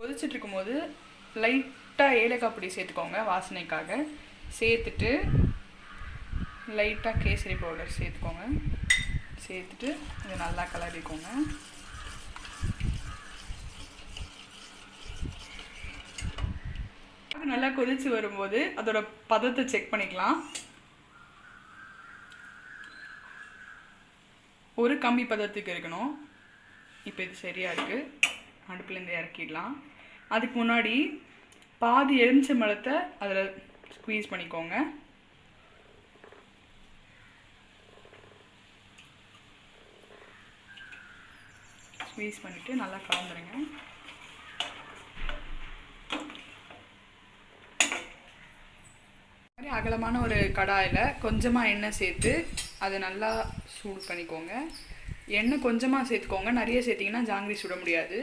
கொதிச்சுட்டு இருக்கும்போது லைட்டாக ஏலக்காய் பொடி சேர்த்துக்கோங்க வாசனைக்காக. சேர்த்துட்டு லைட்டாக கேசரி பவுடர் சேர்த்துக்கோங்க. சேர்த்துட்டு இதை நல்லா கலரிக்கோங்க. நல்லா கொதிச்சு வரும்போது அதோட பதத்தை செக் பண்ணிக்கலாம். ஒரு கம்பி பதத்துக்கு இருக்கணும். இப்போ இது சரியாக இருக்குது. அடுப்புலேருந்து இறக்கிடலாம். அதுக்கு முன்னாடி பாதி எலுமிச்சம்பழத்தை அதில் ஸ்குவீஸ் பண்ணிக்கோங்க. ஸ்குவீஸ் பண்ணிவிட்டு நல்லா கலந்துருங்க. மாதிரி அகலமான ஒரு கடாயில் கொஞ்சமாக எண்ணெய் சேர்த்து அதை நல்லா சூடு பண்ணிக்கோங்க. எண்ணெய் கொஞ்சமாக சேர்த்துக்கோங்க, நிறைய சேர்த்திங்கன்னா ஜாங்கிரி சுட முடியாது.